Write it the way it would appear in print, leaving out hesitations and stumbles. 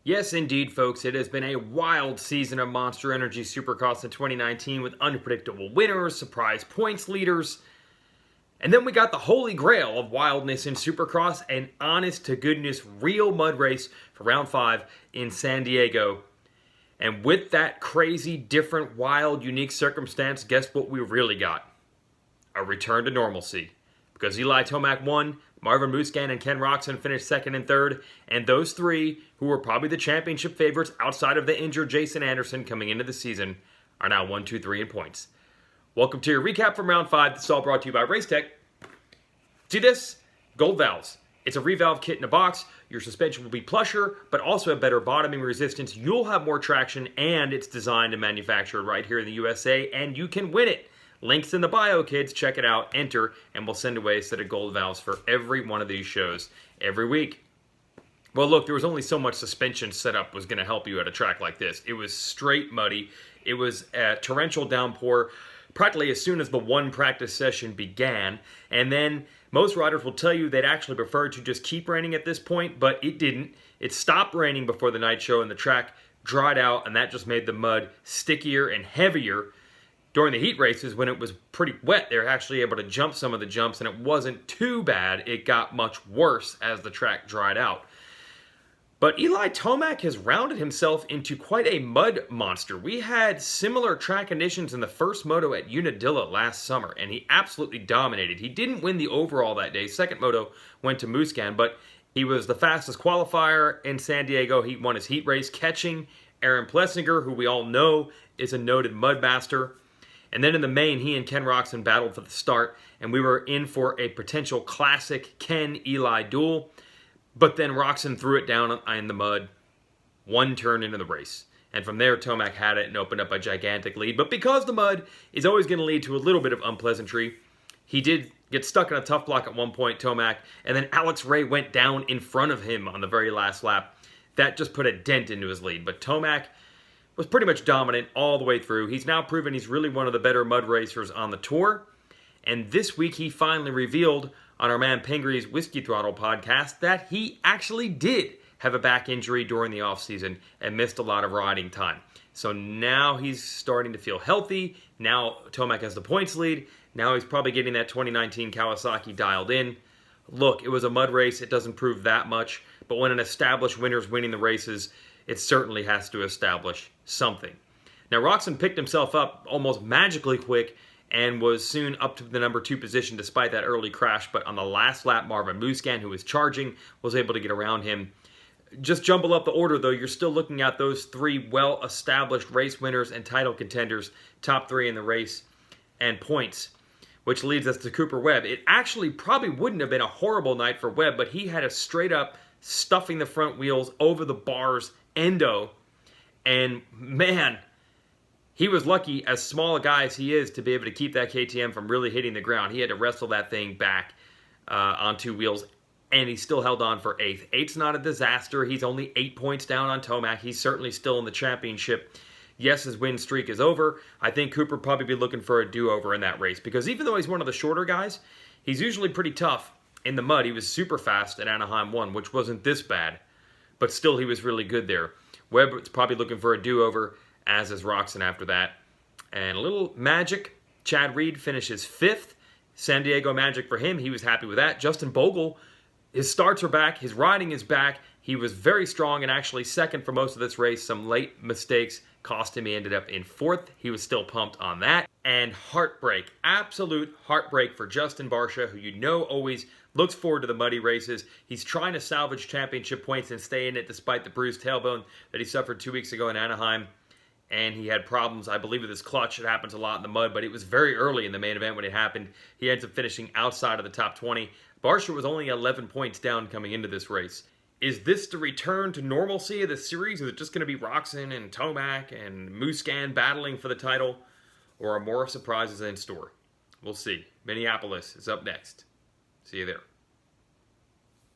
Yes, indeed, folks, it has been a wild season of Monster Energy Supercross in 2019 with unpredictable winners, surprise points leaders, and then we got the holy grail of wildness in Supercross, an honest-to-goodness real mud race for Round 5 in San Diego. And with that crazy, different, wild, unique circumstance, guess what we really got? A return to normalcy. Because Eli Tomac won, Marvin Musquin and Ken Roczen finished second and third, and those three, who were probably the championship favorites outside of the injured Jason Anderson coming into the season, are now 1, 2, 3 in points. Welcome to your recap from Round 5. This is all brought to you by Racetech. See this? Gold valves. It's a revalve kit in a box. Your suspension will be plusher, but also have better bottoming resistance. You'll have more traction, and it's designed and manufactured right here in the USA, and you can win it. Links in the bio, kids. Check it out, enter, and we'll send away a set of gold valves for every one of these shows every week. Well, look, there was only so much suspension setup was going to help you at a track like this. It was straight muddy. It was a torrential downpour practically as soon as the one practice session began, and then most riders will tell you they'd actually prefer to just keep raining at this point, but it didn't. It stopped raining before the night show, and the track dried out, and that just made the mud stickier and heavier. During the heat races, when it was pretty wet, they were actually able to jump some of the jumps, and it wasn't too bad. It got much worse as the track dried out. But Eli Tomac has rounded himself into quite a mud monster. We had similar track conditions in the first moto at Unadilla last summer, and he absolutely dominated. He didn't win the overall that day. Second moto went to Musquin, but he was the fastest qualifier in San Diego. He won his heat race, catching Aaron Plessinger, who we all know is a noted mud master. And then in the main, he and Ken Roczen battled for the start, and we were in for a potential classic Ken-Eli duel. But then Roczen threw it down in the mud, one turn into the race. And from there, Tomac had it and opened up a gigantic lead. But because the mud is always going to lead to a little bit of unpleasantry, he did get stuck in a tough block at one point, Tomac, and then Alex Ray went down in front of him on the very last lap. That just put a dent into his lead. But Tomac was pretty much dominant all the way through. He's now proven he's really one of the better mud racers on the tour. And this week he finally revealed on our man Pingree's Whiskey Throttle podcast that he actually did have a back injury during the offseason and missed a lot of riding time. So now he's starting to feel healthy. Now Tomac has the points lead. Now he's probably getting that 2019 Kawasaki dialed in. Look, it was a mud race. It doesn't prove that much. But when an established winner's winning the races, it certainly has to establish something. Now, Roczen picked himself up almost magically quick and was soon up to the number 2 position despite that early crash. But on the last lap, Marvin Musquin, who was charging, was able to get around him. Just jumble up the order, though. You're still looking at those 3 well-established race winners and title contenders, top 3 in the race, and points, which leads us to Cooper Webb. It actually probably wouldn't have been a horrible night for Webb, but he had a straight-up stuffing the front wheels over the bars endo, and man, he was lucky, as small a guy as he is, to be able to keep that KTM from really hitting the ground. He had to wrestle that thing back on 2 wheels, and he still held on for 8th. 8th's not a disaster. He's only 8 points down on Tomac. He's certainly still in the championship. Yes, his win streak is over. I think Cooper probably be looking for a do-over in that race, because even though he's one of the shorter guys, he's usually pretty tough in the mud. He was super fast at Anaheim 1, which wasn't this bad, but still he was really good there. Webb is probably looking for a do-over, as is Roczen after that. And a little magic, Chad Reed finishes 5th. San Diego magic for him. He was happy with that. Justin Bogle, his starts are back. His riding is back. He was very strong and actually second for most of this race. Some late mistakes cost him. He ended up in 4th. He was still pumped on that. And heartbreak, absolute heartbreak for Justin Barcia, who you know always looks forward to the muddy races. He's trying to salvage championship points and stay in it despite the bruised tailbone that he suffered 2 weeks ago in Anaheim. And he had problems, I believe, with his clutch. It happens a lot in the mud, but it was very early in the main event when it happened. He ends up finishing outside of the top 20. Barcia was only 11 points down coming into this race. Is this the return to normalcy of the series? Is it just going to be Roczen and Tomac and Musquin battling for the title? Or are more surprises in store? We'll see. Minneapolis is up next. See you there.